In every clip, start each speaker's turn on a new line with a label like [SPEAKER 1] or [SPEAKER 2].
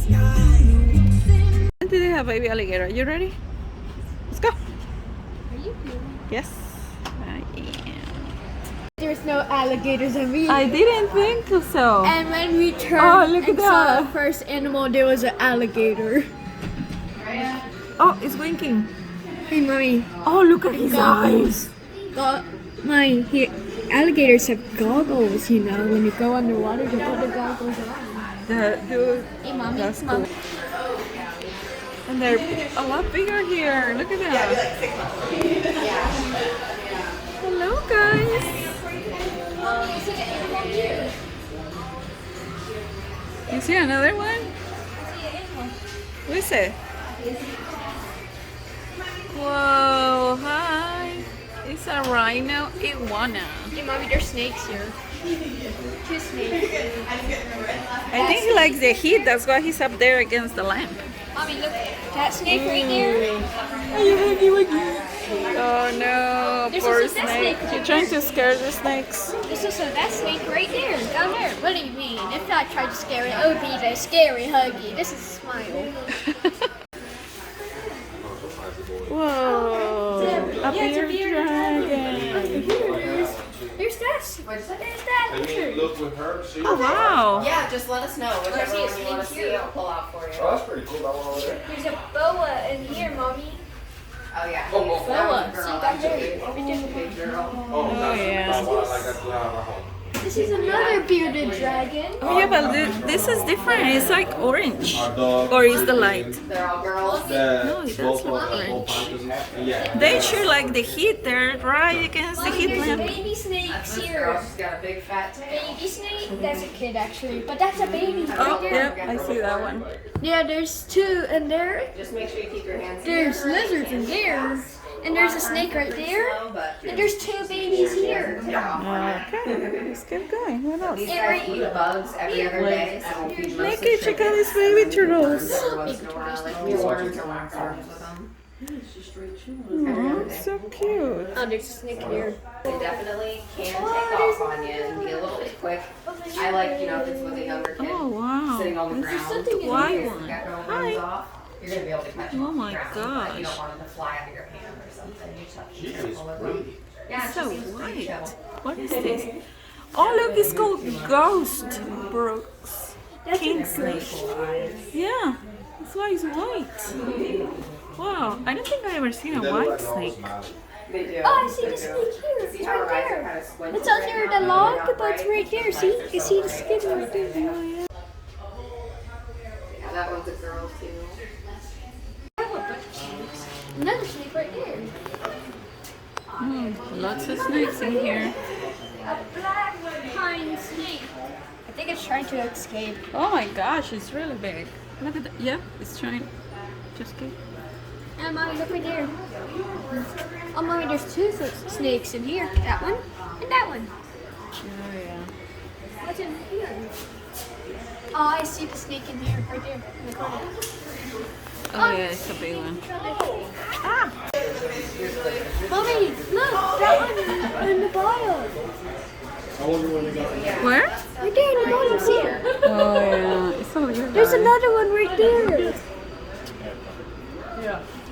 [SPEAKER 1] And today have baby alligator. You ready? Let's go.
[SPEAKER 2] Are you feeling?
[SPEAKER 1] Yes, I am.
[SPEAKER 2] There's no alligators in me.
[SPEAKER 1] I didn't think so.
[SPEAKER 2] And when we turned
[SPEAKER 1] look at
[SPEAKER 2] and saw
[SPEAKER 1] that.
[SPEAKER 2] the first animal, there was an alligator.
[SPEAKER 1] Oh, it's winking.
[SPEAKER 2] Hey, mommy.
[SPEAKER 1] Oh, look at his eyes.
[SPEAKER 2] Alligators have goggles, you know. When you go underwater, you put the goggles on.
[SPEAKER 1] Dude,
[SPEAKER 2] Hey, mommy.
[SPEAKER 1] that's cool. And they're a lot bigger here. Look at that. Hello, guys. You see another one? What is it? Whoa, hi. It's a rhino iguana.
[SPEAKER 2] Hey, mommy, there's snakes here. 2 snakes.
[SPEAKER 1] I think he likes the heat. That's why he's up there against the lamp.
[SPEAKER 2] Mommy, look. That snake right there.
[SPEAKER 1] Oh no,
[SPEAKER 2] There's
[SPEAKER 1] poor
[SPEAKER 2] also that
[SPEAKER 1] snake.
[SPEAKER 2] snake.
[SPEAKER 1] You're trying to scare the snakes.
[SPEAKER 2] This is that snake right there, down there. What do you mean? If I tried to scare it, it would be the scary huggy. This is a smile.
[SPEAKER 1] Whoa, a bearded dragon.
[SPEAKER 2] There's that. There's that.
[SPEAKER 3] Look with her, see?
[SPEAKER 1] Oh wow.
[SPEAKER 4] Yeah, just let us know. Whichever
[SPEAKER 2] see a
[SPEAKER 4] one you want to
[SPEAKER 2] snake
[SPEAKER 4] see,
[SPEAKER 2] here.
[SPEAKER 4] I'll pull out for you.
[SPEAKER 3] Oh, that's pretty cool. That one over there.
[SPEAKER 2] There's a boa in here, mommy.
[SPEAKER 4] Oh, yeah.
[SPEAKER 3] Oh,
[SPEAKER 4] That was
[SPEAKER 2] Boa.
[SPEAKER 4] a girl,
[SPEAKER 2] See down
[SPEAKER 4] actually.
[SPEAKER 2] there.
[SPEAKER 4] Big girl.
[SPEAKER 3] Oh, that's
[SPEAKER 1] yeah.
[SPEAKER 3] that's what I like that we have at home.
[SPEAKER 2] This is another bearded dragon.
[SPEAKER 1] Oh yeah, but this is different. It's like orange.
[SPEAKER 3] Our dog.
[SPEAKER 1] Or is the light?
[SPEAKER 4] They're all girls.
[SPEAKER 1] No, it does look orange. They sure like the heat. They're right against the
[SPEAKER 2] Mommy,
[SPEAKER 1] heat
[SPEAKER 2] there's a
[SPEAKER 1] lamp.
[SPEAKER 2] baby snake
[SPEAKER 4] That's this
[SPEAKER 2] here.
[SPEAKER 4] girl. She's got a big fat tail.
[SPEAKER 2] Baby snake? That's a kid actually, but that's a baby right
[SPEAKER 1] Oh,
[SPEAKER 2] there.
[SPEAKER 1] yep, I see that one.
[SPEAKER 2] Yeah, there's 2 in there.
[SPEAKER 4] Just make sure you keep your hands
[SPEAKER 2] There's
[SPEAKER 4] here.
[SPEAKER 2] lizards in there. And there's a snake right there. And there's 2 babies here.
[SPEAKER 1] Okay, let's keep going. What else?
[SPEAKER 4] These guys eat bugs every other day, so we'll feed most of
[SPEAKER 1] Nikki, check out these baby turtles.
[SPEAKER 4] every once in a while, like mealworms or waxworms with them.
[SPEAKER 1] Oh, so cute.
[SPEAKER 2] Oh, there's a snake here.
[SPEAKER 4] They definitely can take off on you and be a little bit quick. I like, you know, if it's with a younger kid
[SPEAKER 1] Oh wow.
[SPEAKER 4] sitting on the
[SPEAKER 1] This is
[SPEAKER 4] ground.
[SPEAKER 1] something white
[SPEAKER 4] If
[SPEAKER 1] one.
[SPEAKER 4] the gecko
[SPEAKER 1] Hi.
[SPEAKER 4] runs off, you're going to be able to catch them
[SPEAKER 1] Oh
[SPEAKER 4] on the
[SPEAKER 1] my
[SPEAKER 4] ground, but you
[SPEAKER 1] gosh.
[SPEAKER 4] don't want them to fly out of your hand or something. You touch
[SPEAKER 3] She
[SPEAKER 4] them
[SPEAKER 3] is
[SPEAKER 4] all over
[SPEAKER 3] pretty.
[SPEAKER 4] them. Yeah,
[SPEAKER 1] It's so
[SPEAKER 4] she seems pretty
[SPEAKER 1] white.
[SPEAKER 4] chill.
[SPEAKER 1] What is this? Oh look, it's called ghost brooks. King snake. Yeah, that's why it's white. Wow, I don't think I ever seen a white snake.
[SPEAKER 4] They do.
[SPEAKER 2] Oh, I see the snake here. It's
[SPEAKER 4] See how her
[SPEAKER 2] right
[SPEAKER 4] eyes are
[SPEAKER 2] there.
[SPEAKER 4] kind of squinted
[SPEAKER 2] It's under
[SPEAKER 4] right
[SPEAKER 2] the
[SPEAKER 4] now?
[SPEAKER 2] log,
[SPEAKER 4] They're
[SPEAKER 2] but
[SPEAKER 4] not
[SPEAKER 2] it's
[SPEAKER 4] bright.
[SPEAKER 2] right there. See? You see the skin right there.
[SPEAKER 4] Yeah, that one's a girl too.
[SPEAKER 2] Another snake right there.
[SPEAKER 1] Lots of snakes in here.
[SPEAKER 2] A black pine snake. I think it's trying to escape.
[SPEAKER 1] Oh my gosh, it's really big. Look at that. Yeah, it's trying. Just kidding.
[SPEAKER 2] And mommy, look right there. Oh, mommy, there's 2 snakes in here. That one and that one.
[SPEAKER 1] Oh yeah.
[SPEAKER 2] What's in here? Oh, I see the snake in here, right there, in the corner.
[SPEAKER 1] Oh yeah, it's a big one.
[SPEAKER 2] Ah! Mommy, look, that one in the bottom.
[SPEAKER 1] Where?
[SPEAKER 2] Right there in the bottom, see it?
[SPEAKER 1] Oh yeah, it's over here.
[SPEAKER 2] There's another one right there.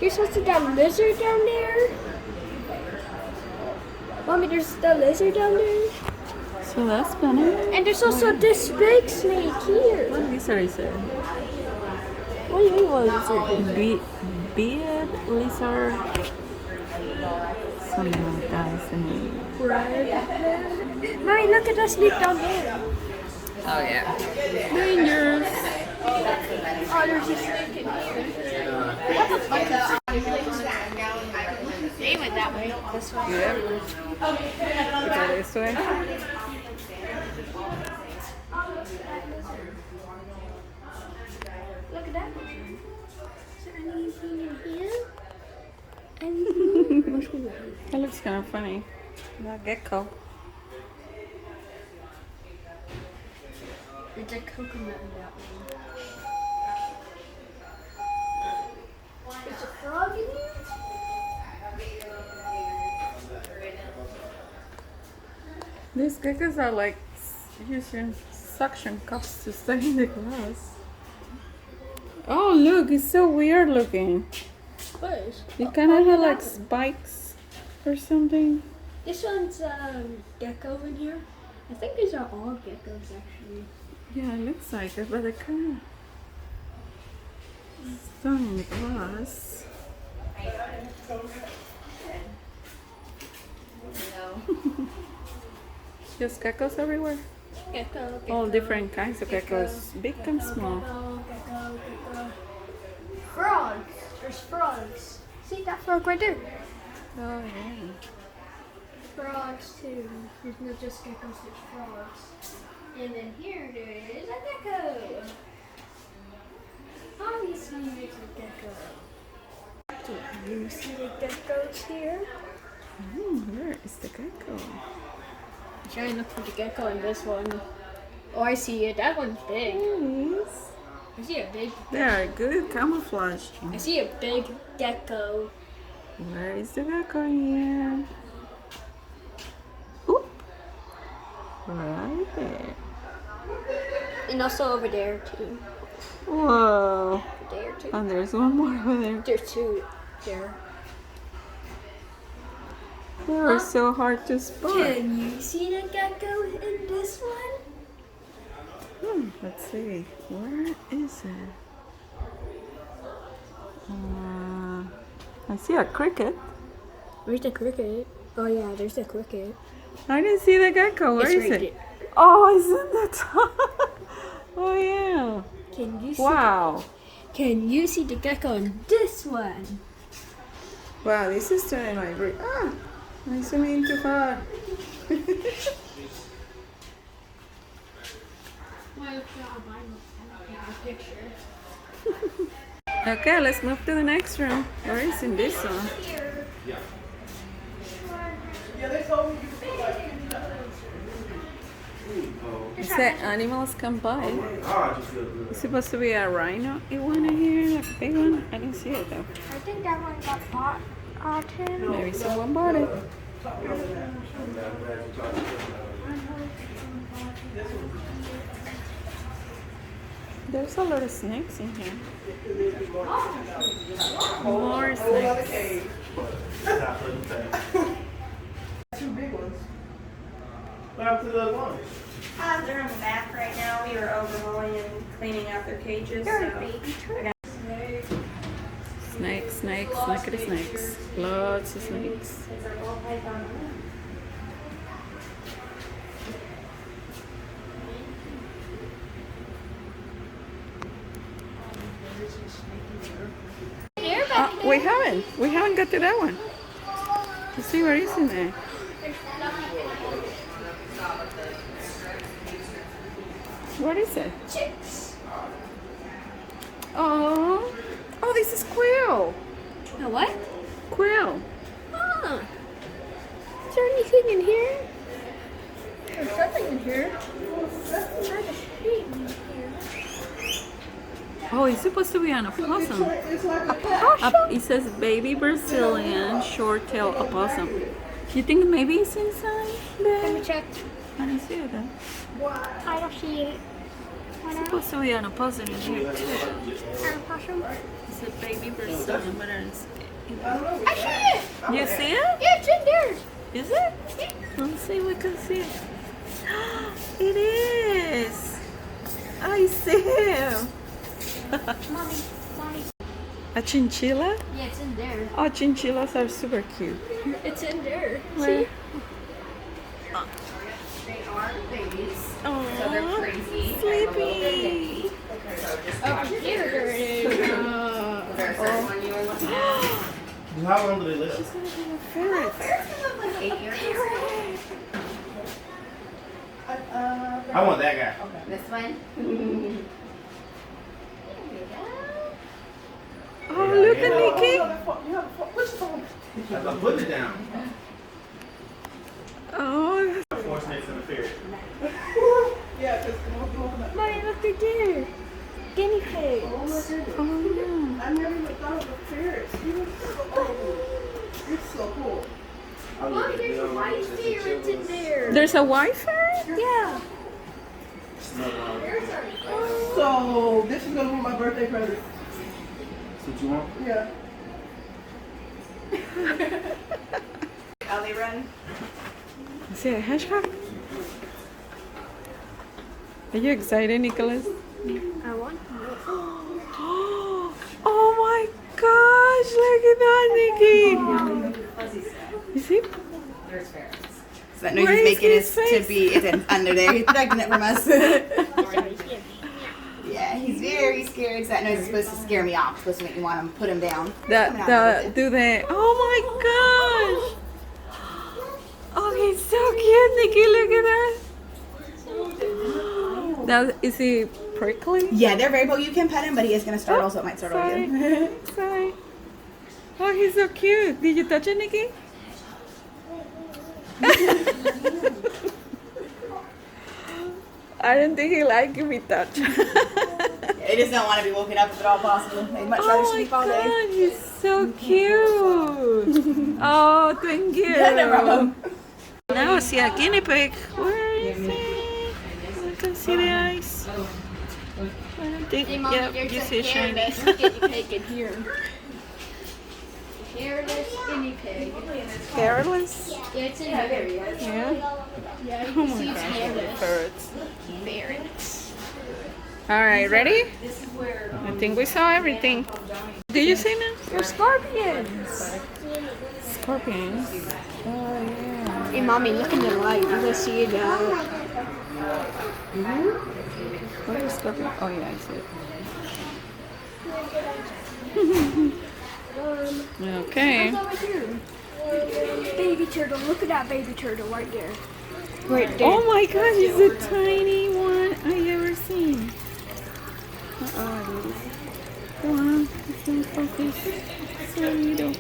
[SPEAKER 2] You're supposed to that lizard down there? Mommy, there's the lizard down there.
[SPEAKER 1] So that's spinning.
[SPEAKER 2] And there's also this big snake here.
[SPEAKER 1] What lizard is it?
[SPEAKER 2] What do you mean what lizard?
[SPEAKER 1] Beard lizard. Something like that is the name.
[SPEAKER 2] Mommy, look at that snake down there.
[SPEAKER 1] Oh yeah. Dangerous.
[SPEAKER 2] Oh, there's a snake in here. They went that way. This way.
[SPEAKER 1] Yep. Go this way.
[SPEAKER 2] Look at that. Is there anything in here? Anything?
[SPEAKER 1] That looks kind of funny. That gecko.
[SPEAKER 2] There's a coconut in that one. There's a frog in here?
[SPEAKER 1] These geckos are like using suction cups to stay in the glass. look, it's so weird looking.
[SPEAKER 2] What is?
[SPEAKER 1] It kind of has like spikes or something.
[SPEAKER 2] This one's gecko in here. I think these are all geckos actually.
[SPEAKER 1] Yeah, it looks like it, but it kind of done in the glass. Just geckos everywhere.
[SPEAKER 2] Gecko.
[SPEAKER 1] All different kinds of geckos, big and small.
[SPEAKER 2] Gecko. Frogs. There's frogs. See that frog right there?
[SPEAKER 1] Oh yeah.
[SPEAKER 2] Frogs too. There's not just geckos, there's frogs. And then here there is a gecko. Obviously there's a gecko. Do you see the geckos here?
[SPEAKER 1] Where is the gecko?
[SPEAKER 2] I'm trying to look for the gecko in this one. Oh, I see it. That one's big.
[SPEAKER 1] Yes.
[SPEAKER 2] I see a big.
[SPEAKER 1] They are good camouflage.
[SPEAKER 2] I see a big gecko.
[SPEAKER 1] Where is the gecko here? Oop. Right there.
[SPEAKER 2] And also over there too.
[SPEAKER 1] Whoa.
[SPEAKER 2] There too.
[SPEAKER 1] And there's one more over there.
[SPEAKER 2] There's two there.
[SPEAKER 1] They are so hard to spot.
[SPEAKER 2] Can you see the gecko in this one?
[SPEAKER 1] Let's see. Where is it? I see a cricket.
[SPEAKER 2] Where's the cricket? Oh yeah, there's the cricket.
[SPEAKER 1] I didn't see the gecko. Where
[SPEAKER 2] It's
[SPEAKER 1] is
[SPEAKER 2] right
[SPEAKER 1] it?
[SPEAKER 2] there.
[SPEAKER 1] Oh, it's in the top. Oh yeah.
[SPEAKER 2] Can you see?
[SPEAKER 1] Wow.
[SPEAKER 2] Can you see the gecko in this one?
[SPEAKER 1] Wow, this is turning my brain. I'm zooming too far. Okay, let's move to the next room. Where is in this one? It said animals come by. It's supposed to be a rhino iguana here, like a big one. I didn't see it though.
[SPEAKER 2] I think that one got bought too.
[SPEAKER 1] Maybe someone bought it. There's a lot of snakes in here. More snakes.
[SPEAKER 5] Two big ones. What happened to the other one?
[SPEAKER 6] They're in the back right now. We were overhauling and cleaning out their cages. So
[SPEAKER 1] Snakes, snakes, look at the snakes. Lots of snakes. We haven't got to that one. Let's see what is in there. What is it?
[SPEAKER 2] Chicks.
[SPEAKER 1] Oh, this is quail.
[SPEAKER 2] A what?
[SPEAKER 1] Quail.
[SPEAKER 2] Huh. Is there anything in here? There's something in here. There's a sheep in here.
[SPEAKER 1] Oh, it's supposed to be an opossum.
[SPEAKER 5] It's like a
[SPEAKER 1] It says baby Brazilian short-tailed opossum. You think maybe it's inside
[SPEAKER 2] Let
[SPEAKER 1] there?
[SPEAKER 2] me check.
[SPEAKER 1] I don't see it though.
[SPEAKER 2] I don't see it.
[SPEAKER 1] It's supposed to be an opossum in here too.
[SPEAKER 2] An opossum?
[SPEAKER 1] It's a baby Brazilian, but I don't see it.
[SPEAKER 2] I see it!
[SPEAKER 1] You see it?
[SPEAKER 2] Yeah, it's in there.
[SPEAKER 1] Is it? Let's see if we can see it. It is! I see him!
[SPEAKER 2] Mommy.
[SPEAKER 1] A chinchilla?
[SPEAKER 2] Yeah, it's in there.
[SPEAKER 1] Oh, chinchillas are super cute.
[SPEAKER 2] It's in there.
[SPEAKER 1] Where?
[SPEAKER 2] See?
[SPEAKER 4] They are babies,
[SPEAKER 1] Oh,
[SPEAKER 4] so they're crazy.
[SPEAKER 1] sleepy.
[SPEAKER 2] Over here there it is.
[SPEAKER 4] Is there a certain one you were looking at?
[SPEAKER 5] How long do they live?
[SPEAKER 1] Ferret.
[SPEAKER 4] 8 years.
[SPEAKER 5] I want that guy.
[SPEAKER 4] This one?
[SPEAKER 1] Oh, look at Nikki.
[SPEAKER 5] I'm putting it down.
[SPEAKER 1] Oh,
[SPEAKER 5] Four snakes in the ferret.
[SPEAKER 2] Mommy, look, they're there. Guinea pigs.
[SPEAKER 1] oh yeah.
[SPEAKER 5] I never even thought of the ferrets. It's so cool.
[SPEAKER 2] Mommy, there's a white ferret in there.
[SPEAKER 1] There's a white ferret?
[SPEAKER 2] Yeah.
[SPEAKER 5] So this is gonna be my birthday present. That's what you want?
[SPEAKER 2] Yeah.
[SPEAKER 6] How they run?
[SPEAKER 1] Is it a hedgehog? Are you excited, Nicholas?
[SPEAKER 2] I want more.
[SPEAKER 1] Oh my gosh, look at that, Nikki. You see?
[SPEAKER 4] There's ferrets.
[SPEAKER 7] So that noise
[SPEAKER 1] Where
[SPEAKER 7] he's
[SPEAKER 1] is
[SPEAKER 7] making
[SPEAKER 1] his
[SPEAKER 7] is
[SPEAKER 1] face?
[SPEAKER 7] to be it's under there. He's protecting it from us. Yeah, he's very scared. So that noise is supposed to scare me off. It's supposed to make me want to put him down. Coming out a little bit.
[SPEAKER 1] Do they? Oh my gosh. Oh, he's so cute, Nikki. Look at that. That is he prickly?
[SPEAKER 7] Yeah, they're very. Well, you can pet him, but he is going to startle, so it might startle
[SPEAKER 1] Sorry.
[SPEAKER 7] you.
[SPEAKER 1] Sorry. Oh, he's so cute. Did you touch it, Nikki? I don't think he liked to be touched.
[SPEAKER 7] They just don't want to be woken up if at all possible. They'd much rather
[SPEAKER 1] Oh my
[SPEAKER 7] sleep all day.
[SPEAKER 1] god, he's so cute. Oh, thank you.
[SPEAKER 7] Yeah, no problem.
[SPEAKER 1] Now I see a guinea pig. Where is it? I can see the eyes. I don't think. Yeah, you see it shiny.
[SPEAKER 2] Guinea pig in here. Hairless guinea pig.
[SPEAKER 1] Hairless?
[SPEAKER 2] Yeah, it's in here.
[SPEAKER 1] Yeah.
[SPEAKER 2] Yeah, you
[SPEAKER 1] Oh
[SPEAKER 2] can
[SPEAKER 1] my
[SPEAKER 2] see it's
[SPEAKER 1] gosh,
[SPEAKER 2] hairless.
[SPEAKER 1] birds.
[SPEAKER 2] Ferrets.
[SPEAKER 1] All right, ready? I think we saw everything. Did you see them?
[SPEAKER 2] They're scorpions.
[SPEAKER 1] Scorpions. Oh yeah.
[SPEAKER 2] Hey, mommy, look in the light. You can see it now.
[SPEAKER 1] What is scorpion? Oh yeah, I see it. Okay.
[SPEAKER 2] Over here. Baby turtle. Look at that baby turtle right there. Right there.
[SPEAKER 1] Oh my gosh, it's the tiny one I ever seen. Uh-oh. Come on, it's not focus. So little.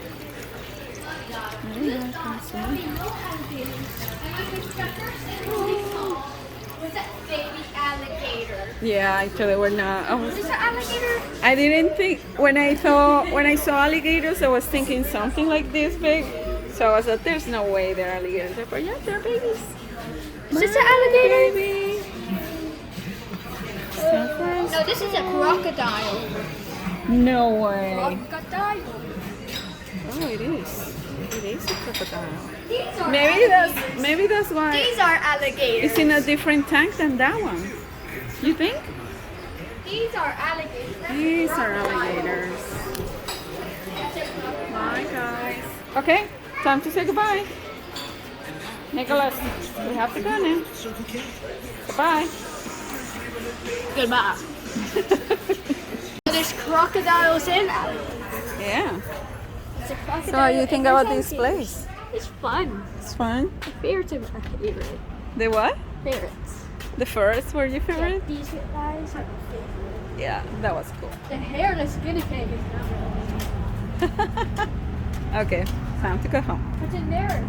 [SPEAKER 2] Was that baby alligator?
[SPEAKER 1] Yeah, actually they were not.
[SPEAKER 2] Is that alligator?
[SPEAKER 1] I didn't think when I saw alligators, I was thinking something like this big. So I was like, "There's no way they're alligators." But yeah, they're babies.
[SPEAKER 2] Is this an alligator?
[SPEAKER 1] Baby.
[SPEAKER 2] No, this is a crocodile.
[SPEAKER 1] No way.
[SPEAKER 2] Crocodile.
[SPEAKER 1] Oh, it is. It is a crocodile.
[SPEAKER 2] These are
[SPEAKER 1] Maybe that's why
[SPEAKER 2] These are alligators.
[SPEAKER 1] it's in a different tank than that one. You think?
[SPEAKER 2] These are alligators.
[SPEAKER 1] These are alligators. Bye, guys. Okay, time to say goodbye. Nicholas, we have to go now. Goodbye.
[SPEAKER 2] Goodbye. There's crocodiles and alligators.
[SPEAKER 1] Yeah.
[SPEAKER 2] It's a crocodile.
[SPEAKER 1] So, what do you think
[SPEAKER 2] and
[SPEAKER 1] about
[SPEAKER 2] there's
[SPEAKER 1] this
[SPEAKER 2] alligators.
[SPEAKER 1] place?
[SPEAKER 2] It's fun.
[SPEAKER 1] It's fun.
[SPEAKER 2] The ferrets are my favorite.
[SPEAKER 1] The what?
[SPEAKER 2] Ferrets.
[SPEAKER 1] The first were your
[SPEAKER 2] Yeah,
[SPEAKER 1] favorite?
[SPEAKER 2] these guys are my favorite.
[SPEAKER 1] Yeah, that was cool.
[SPEAKER 2] The hairless guinea pig is not really.
[SPEAKER 1] Okay, time to go home.
[SPEAKER 2] What's in there?